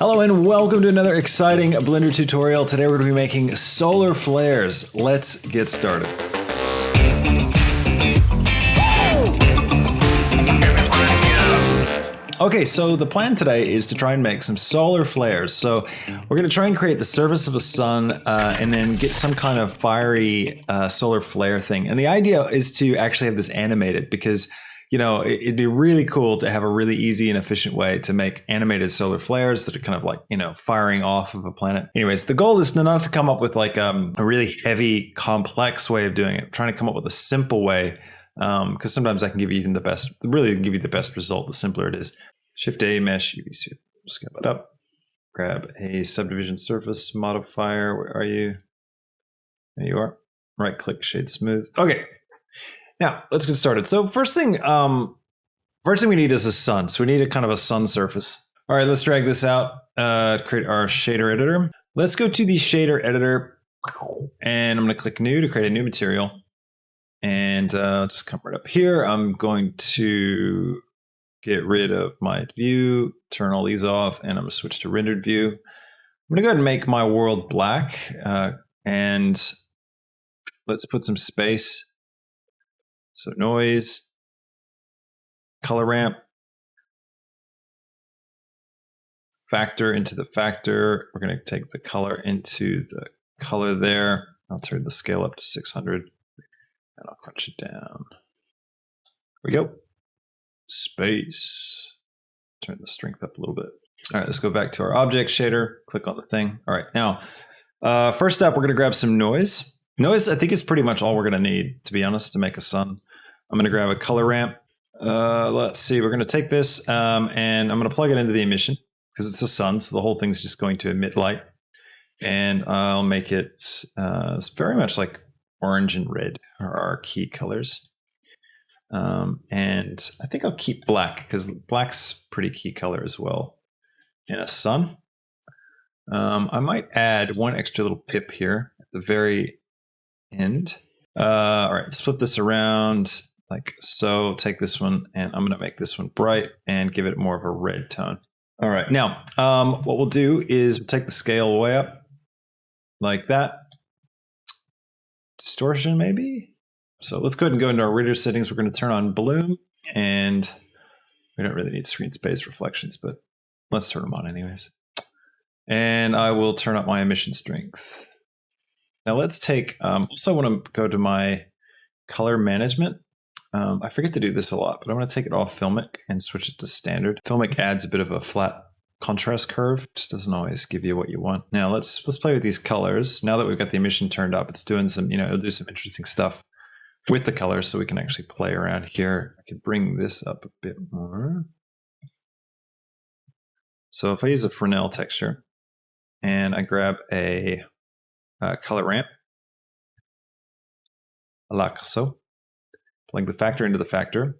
Hello and welcome to another exciting Blender tutorial. Today we're going to be making solar flares. Let's get started. Okay, so the plan today is to try and make some solar flares. So we're going to try and create the surface of a sun and then get some kind of fiery solar flare thing. And the idea is to actually have this animated because, you know, it'd be really cool to have a really easy and efficient way to make animated solar flares that are kind of like, you know, firing off of a planet. Anyways, the goal is not to come up with like a really heavy, complex way of doing it. I'm trying to come up with a simple way because sometimes I can give you even the best, really give you the best result, the simpler it is. Shift A, mesh, UV sphere. Scale it up. Grab a subdivision surface modifier. Where are you? There you are. Right click, shade smooth. Okay. Now let's get started. So first thing we need is a sun. So we need a kind of a sun surface. All right, let's drag this out. Create our shader editor. Let's go to the shader editor, and I'm going to click new to create a new material. And just come right up here. I'm going to get rid of my view, turn all these off, and I'm going to switch to rendered view. I'm going to go ahead and make my world black, and let's put some space. So noise, color ramp, factor into the factor. We're going to take the color into the color there. I'll turn the scale up to 600 and I'll crunch it down. There we go. Space. Turn the strength up a little bit. All right, let's go back to our object shader. Click on the thing. All right, now, first up, we're going to grab some noise. Noise, I think, is pretty much all we're going to need, to be honest, to make a sun. I'm going to grab a color ramp. Let's see, we're going to take this and I'm going to plug it into the emission because it's the sun, so the whole thing's just going to emit light. And I'll make it it's very much like orange and red are our key colors. And I think I'll keep black because black's pretty key color as well in a sun. I might add one extra little pip here at the very end. All right, let's flip this around like so. Take this one and I'm going to make this one bright and give it more of a red tone. All right, now what we'll do is we'll take the scale way up like that. Distortion maybe. So let's go ahead and go into our render settings. We're going to turn on bloom, and we don't really need screen space reflections, but let's turn them on anyways. And I will turn up my emission strength. Now let's take, also want to go to my color management. I forget to do this a lot, but I'm going to take it off Filmic and switch it to standard. Filmic adds a bit of a flat contrast curve, just doesn't always give you what you want. Now let's play with these colors. Now that we've got the emission turned up, it's doing some, it'll do some interesting stuff with the colors, so we can actually play around here. I could bring this up a bit more. So if I use a Fresnel texture and I grab a color ramp, like so, plug the factor into the factor,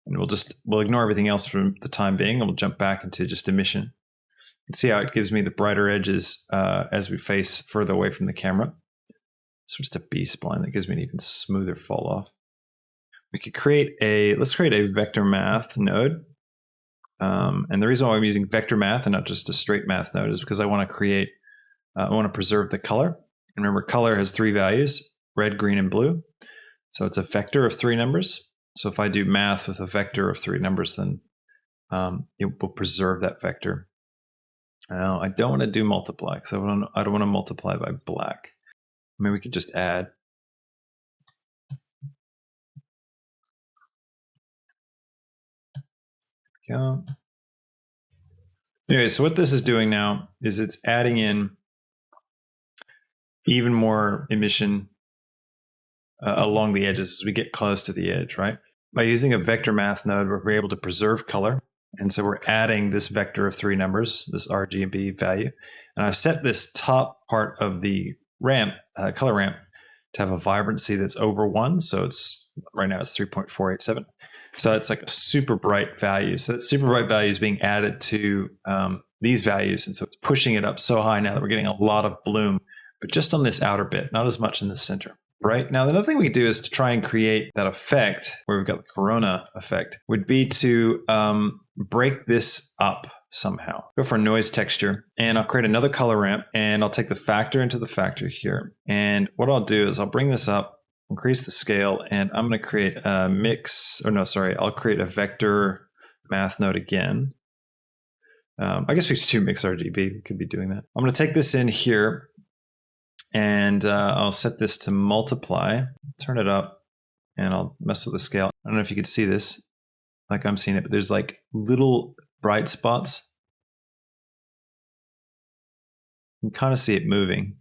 and we'll ignore everything else for the time being, and we'll jump back into just emission. You can see how it gives me the brighter edges as we face further away from the camera. Switch to B-spline, that gives me an even smoother fall off. We could create let's create a vector math node. And the reason why I'm using vector math and not just a straight math node is because I want to preserve the color. And remember, color has 3 values, red, green, and blue. So it's a vector of 3 numbers. So if I do math with a vector of 3 numbers, then it will preserve that vector. Now, I don't want to do multiply because I don't want to multiply by black. I mean, we could just add. Go. Anyway, so what this is doing now is it's adding in even more emission along the edges as we get close to the edge, right? By using a vector math node, we're able to preserve color. And so we're adding this vector of 3 numbers, this RGB value. And I've set this top part of the ramp, color ramp, to have a vibrancy that's over 1. So right now it's 3.487. So it's like a super bright value. So that super bright value is being added to these values. And so it's pushing it up so high now that we're getting a lot of bloom, but just on this outer bit, not as much in the center. Right now, another thing we can do is to try and create that effect where we've got the corona effect would be to break this up. somehow. Go for noise texture, and I'll create another color ramp, and I'll take the factor into the factor here. And what I'll do is I'll bring this up, increase the scale, and I'm going to create a I'll create a vector math node again. I guess we should do mix RGB. We could be doing that. I'm going to take this in here, and I'll set this to multiply, turn it up, and I'll mess with the scale. I don't know if you could see this, like I'm seeing it, but there's like little bright spots. You can kind of see it moving.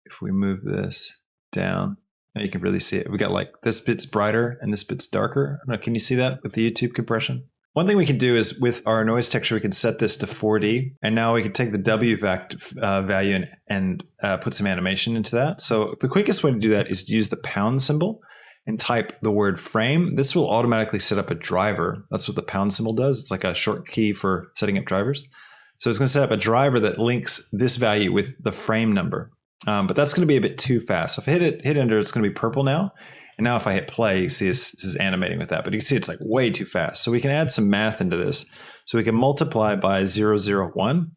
If we move this down, now you can really see it. We got like this bit's brighter and this bit's darker. I don't know, can you see that with the YouTube compression? One thing we can do is with our noise texture, we can set this to 4D, and now we can take the W value and put some animation into that. So the quickest way to do that is to use the pound symbol and type the word frame. This will automatically set up a driver. That's what the pound symbol does. It's like a short key for setting up drivers. So it's going to set up a driver that links this value with the frame number. But that's going to be a bit too fast. So if I hit enter, it's going to be purple now. And now if I hit play, you see this is animating with that. But you can see it's like way too fast. So we can add some math into this. So we can multiply by 001.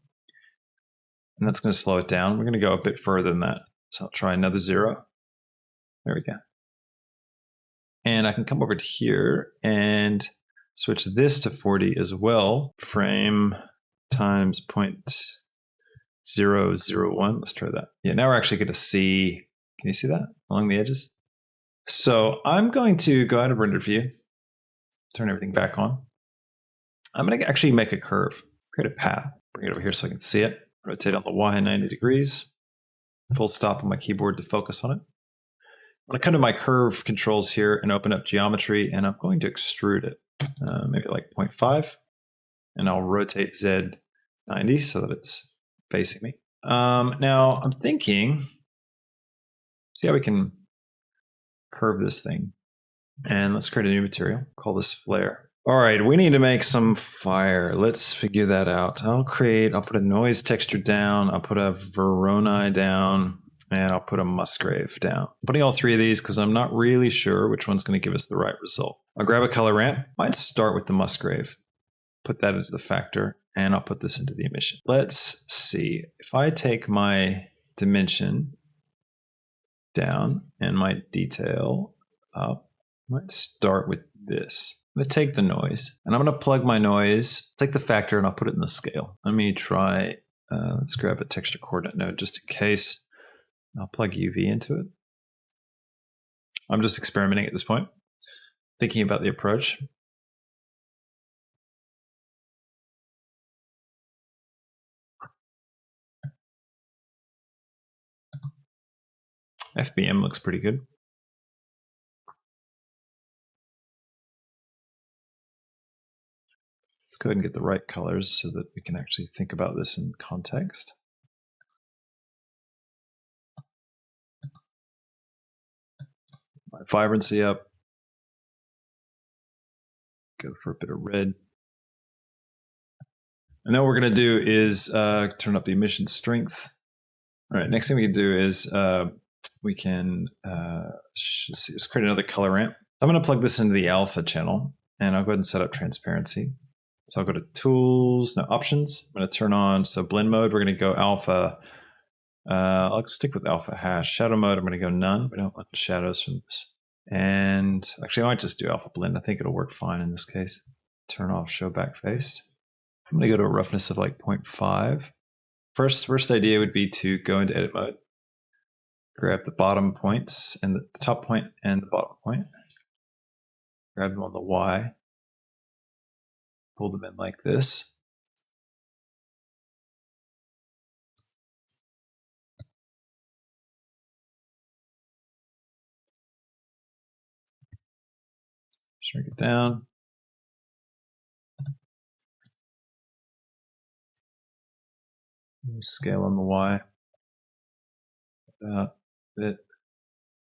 And that's going to slow it down. We're going to go a bit further than that. So I'll try another 0. There we go. And I can come over to here and switch this to 40 as well. Frame times 0.001. Let's try that. Yeah, now we're actually going to see, can you see that along the edges? So I'm going to go out of render view, turn everything back on. I'm going to actually make a curve, create a path, bring it over here so I can see it, rotate on the Y 90 degrees, full stop on my keyboard to focus on it. I'm going to come to my curve controls here and open up geometry, and I'm going to extrude it, maybe like 0.5, and I'll rotate Z 90 so that it's facing me. Now I'm thinking, see how we can curve this thing, and let's create a new material, call this flare. All right, we need to make some fire. Let's figure that out. I'll put a noise texture down, I'll put a Voronoi down, and I'll put a Musgrave down. I'm putting all 3 of these because I'm not really sure which one's going to give us the right result. I'll grab a color ramp. Might start with the Musgrave. Put that into the factor, and I'll put this into the emission. Let's see. If I take my dimension down and my detail up, I might start with this. I'm going to take the noise, and I'm going to plug my noise, take the factor, and I'll put it in the scale. Let me try, let's grab a texture coordinate node just in case. I'll plug UV into it. I'm just experimenting at this point, thinking about the approach. FBM looks pretty good. Let's go ahead and get the right colors so that we can actually think about this in context. My vibrancy up. Go for a bit of red. And then what we're going to do is turn up the emission strength. All right, next thing we can do is we can let's create another color ramp. I'm going to plug this into the alpha channel, and I'll go ahead and set up transparency. So I'll go to tools, no, options. I'm going to turn on, so blend mode, we're going to go alpha. I'll stick with alpha hash. Shadow mode, I'm going to go none. We don't want the shadows from this. And actually, I might just do alpha blend. I think it'll work fine in this case. Turn off show back face. I'm going to go to a roughness of like 0.5. First idea would be to go into edit mode. Grab the bottom points and the top point and the bottom point. Grab them on the Y. Pull them in like this. Shrink it down. Scale on the Y. About it.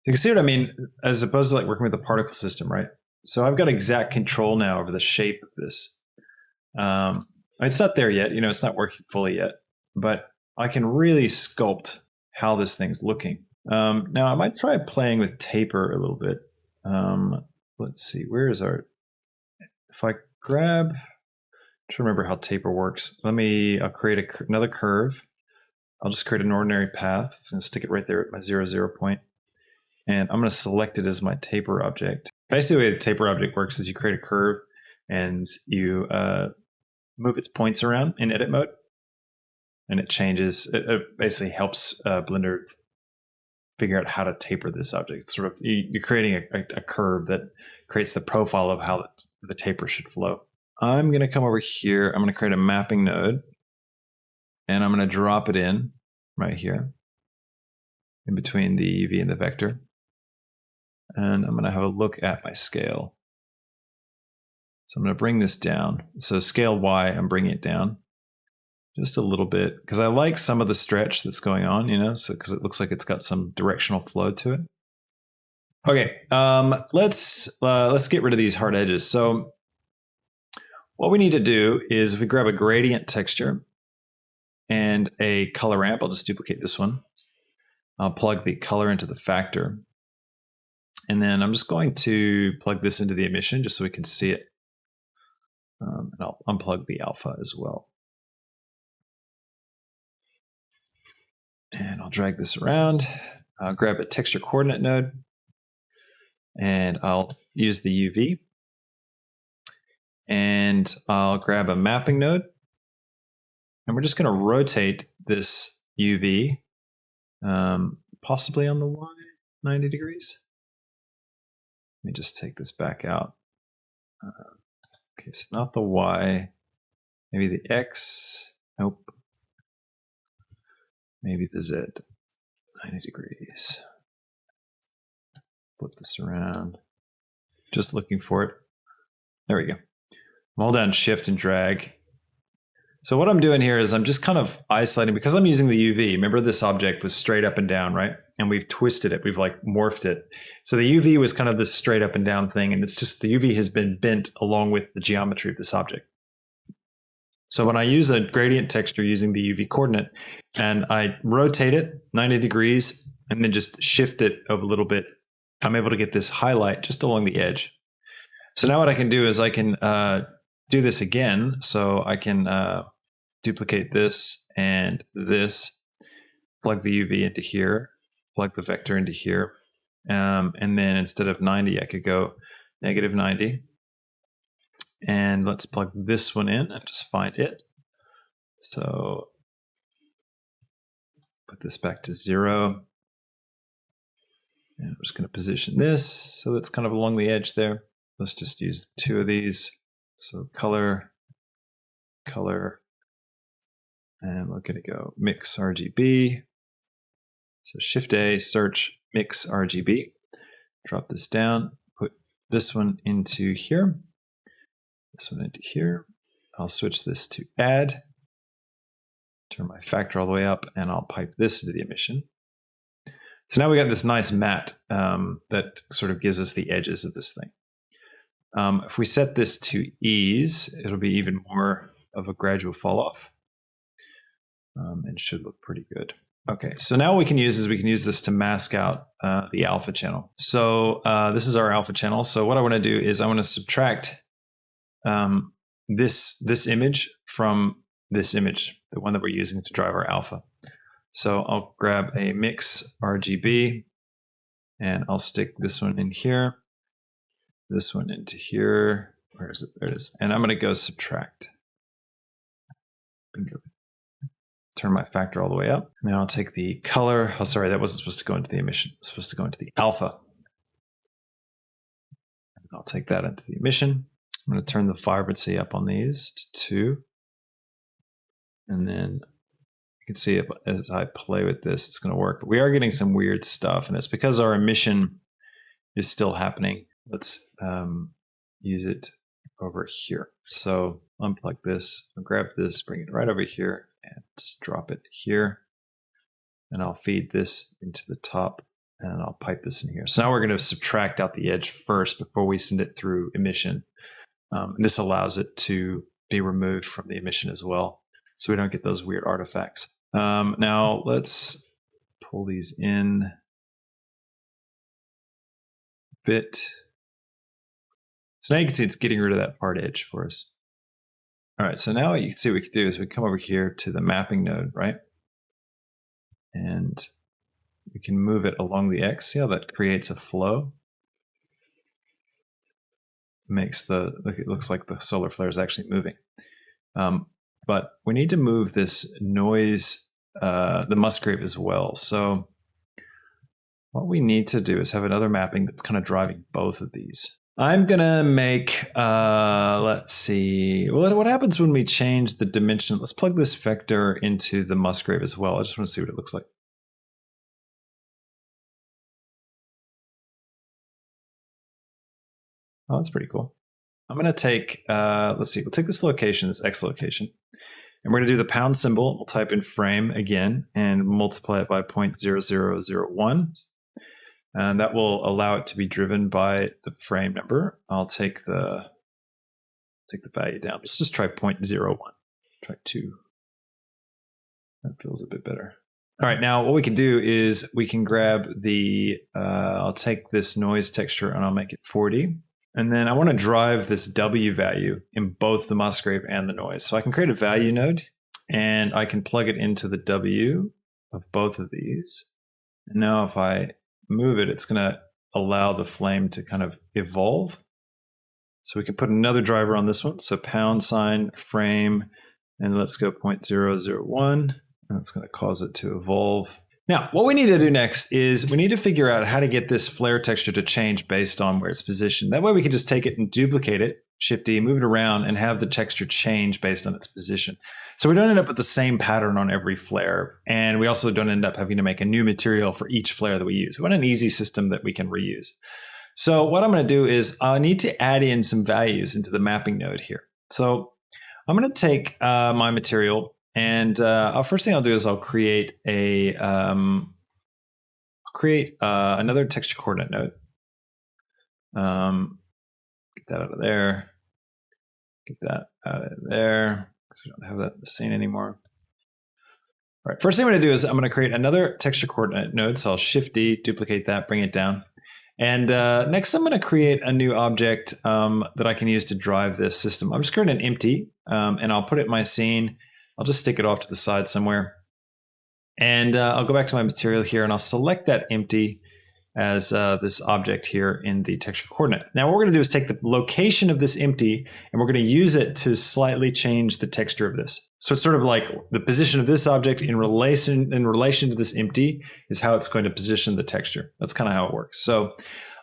You can see what I mean, as opposed to like working with the particle system, right? So I've got exact control now over the shape of this. It's not there yet, it's not working fully yet, but I can really sculpt how this thing's looking. Now I might try playing with taper a little bit. Let's see, where is our, if I grab, to remember how taper works. I'll create another curve. I'll just create an ordinary path. It's going to stick it right there at my 0, 0 point. And I'm going to select it as my taper object. Basically, the way the taper object works is you create a curve and you move its points around in edit mode. And it changes. It basically helps Blender figure out how to taper this object. It's sort of you're creating a curve that creates the profile of how the taper should flow. I'm going to come over here. I'm going to create a mapping node. And I'm going to drop it in right here in between the UV and the vector. And I'm going to have a look at my scale. So I'm going to bring this down. So scale Y, I'm bringing it down just a little bit because I like some of the stretch that's going on, you know, so because it looks like it's got some directional flow to it. Okay, let's get rid of these hard edges. So what we need to do is if we grab a gradient texture and a color ramp, I'll just duplicate this one. I'll plug the color into the factor. And then I'm just going to plug this into the emission just so we can see it. And I'll unplug the alpha as well. And I'll drag this around. I'll grab a texture coordinate node. And I'll use the UV. And I'll grab a mapping node. And we're just going to rotate this UV, possibly on the Y, 90 degrees. Let me just take this back out. Okay, so not the Y, maybe the X, nope. Maybe the Z, 90 degrees. Flip this around. Just looking for it. There we go. I'm hold down Shift and drag. So what I'm doing here is I'm just kind of isolating, because I'm using the UV. Remember this object was straight up and down, right? And we've twisted it, we've like morphed it. So the UV was kind of this straight up and down thing, and it's just the UV has been bent along with the geometry of this object. So when I use a gradient texture using the UV coordinate and I rotate it 90 degrees and then just shift it a little bit, I'm able to get this highlight just along the edge. So now what I can do is I can do this again. So I can duplicate this and this, plug the UV into here, plug the vector into here. And then instead of 90, I could go -90. And let's plug this one in and just find it. So put this back to 0. And I'm just going to position this so it's kind of along the edge there. Let's just use 2 of these. So color, color, and we're going to go mix RGB. So Shift A, search, mix RGB. Drop this down, put this one into here. This one into here. I'll switch this to add, turn my factor all the way up, and I'll pipe this into the emission. So now we got this nice matte that sort of gives us the edges of this thing. If we set this to ease, it'll be even more of a gradual fall off and should look pretty good. Okay, so now what we can use this to mask out the alpha channel. So this is our alpha channel. So what I want to do is I want to subtract this image from this image, the one that we're using to drive our alpha. So I'll grab a mix RGB and I'll stick this one in here, this one into here. Where is it? There it is. And I'm going to go subtract. Bingo. Turn my factor all the way up. Now I'll take the color. Oh, sorry, that wasn't supposed to go into the emission. It's supposed to go into the alpha. I'll take that into the emission. I'm going to turn the vibrancy up on these to 2. And then you can see as I play with this, it's going to work. But we are getting some weird stuff, and it's because our emission is still happening. Let's use it over here. So unplug this, I'll grab this, bring it right over here, and just drop it here. And I'll feed this into the top, and I'll pipe this in here. So now we're going to subtract out the edge first before we send it through emission. And this allows it to be removed from the emission as well, so we don't get those weird artifacts. Now let's pull these in a bit. So now you can see it's getting rid of that hard edge for us. All right, so now what you can see we could do is we come over here to the mapping node, right? And we can move it along the X. See how that creates a flow? Makes it looks like the solar flare is actually moving. But we need to move this noise, the Musgrave as well. So what we need to do is have another mapping that's kind of driving both of these. I'm gonna make, let's see, well, what happens when we change the dimension? Let's plug this vector into the Musgrave as well. I just want to see what it looks like. Oh, that's pretty cool. I'm gonna take, let's see, we'll take this location, this X location, and we're gonna do the pound symbol. We'll type in frame again and multiply it by 0.0001. And that will allow it to be driven by the frame number. I'll take the value down. Let's just try 0.01. Try 2. That feels a bit better. All right, now what we can do is we can grab the, I'll take this noise texture and I'll make it 40. And then I want to drive this W value in both the Musgrave and the noise. So I can create a value node and I can plug it into the W of both of these. And now if I move it, it's going to allow the flame to kind of evolve. So we can put another driver on this one. So # frame, and let's go 0.001, and it's going to cause it to evolve. Now, what we need to do next is we need to figure out how to get this flare texture to change based on where it's positioned. That way we can just take it and duplicate it, Shift D, move it around, and have the texture change based on its position. So we don't end up with the same pattern on every flare, and we also don't end up having to make a new material for each flare that we use. We want an easy system that we can reuse. So what I'm going to do is I need to add in some values into the mapping node here. So I'm going to take my material, and first thing I'll do is I'll create a another texture coordinate node. Get that out of there. Get that out of there. We don't have that in the scene anymore. All right, first thing I'm going to do is I'm going to create another texture coordinate node. So I'll Shift D, duplicate that, bring it down. And next I'm going to create a new object that I can use to drive this system. I'm just creating an empty, and I'll put it in my scene. I'll just stick it off to the side somewhere. And I'll go back to my material here and I'll select that empty as this object here in the texture coordinate. Now what we're going to do is take the location of this empty and we're going to use it to slightly change the texture of this. So it's sort of like the position of this object in relation to this empty is how it's going to position the texture. That's kind of how it works. So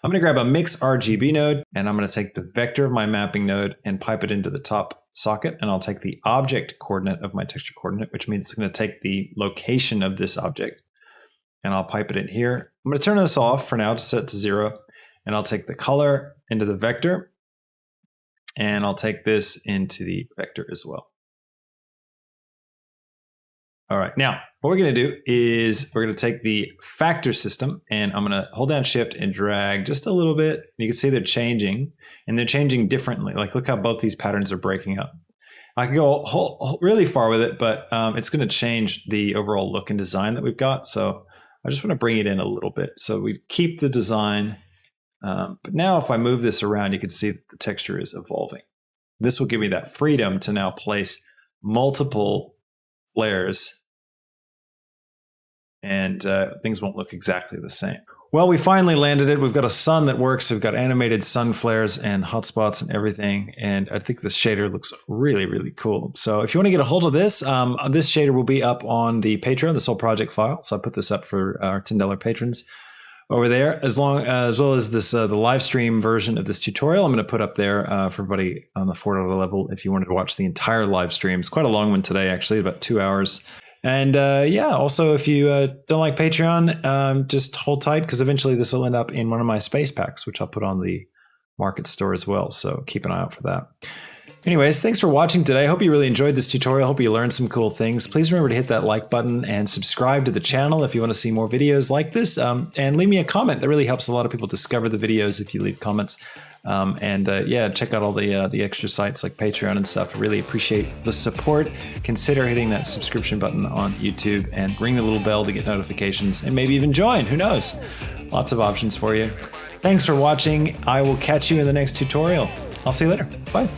I'm going to grab a mix RGB node and I'm going to take the vector of my mapping node and pipe it into the top socket, and I'll take the object coordinate of my texture coordinate, which means it's going to take the location of this object, and I'll pipe it in here. I'm going to turn this off for now to set to 0, and I'll take the color into the vector, and I'll take this into the vector as well. All right, now what we're going to do is we're going to take the factor system, and I'm going to hold down Shift and drag just a little bit. You can see they're changing, and they're changing differently. Like, look how both these patterns are breaking up. I could go really far with it, but it's going to change the overall look and design that we've got. So I just want to bring it in a little bit. So we keep the design, but now if I move this around, you can see that the texture is evolving. This will give me that freedom to now place multiple flares, and things won't look exactly the same. Well, we finally landed it. We've got a sun that works. We've got animated sun flares and hotspots and everything. And I think this shader looks really, really cool. So if you want to get a hold of this, this shader will be up on the Patreon, this whole project file. So I put this up for our $10 patrons over there, as well as this the live stream version of this tutorial. I'm going to put up there for everybody on the $4 level if you wanted to watch the entire live stream. It's quite a long one today, actually, about 2 hours. And yeah, also if you don't like Patreon, just hold tight, because eventually this will end up in one of my space packs, which I'll put on the market store as well. So keep an eye out for that. Anyways, thanks for watching today. I hope you really enjoyed this tutorial. I hope you learned some cool things. Please remember to hit that like button and subscribe to the channel if you want to see more videos like this. And leave me a comment. That really helps a lot of people discover the videos if you leave comments. Yeah, check out all the extra sites like Patreon and stuff. I really appreciate the support. Consider hitting that subscription button on YouTube and ring the little bell to get notifications, and maybe even join. Who knows? Lots of options for you. Thanks for watching. I will catch you in the next tutorial. I'll see you later. Bye.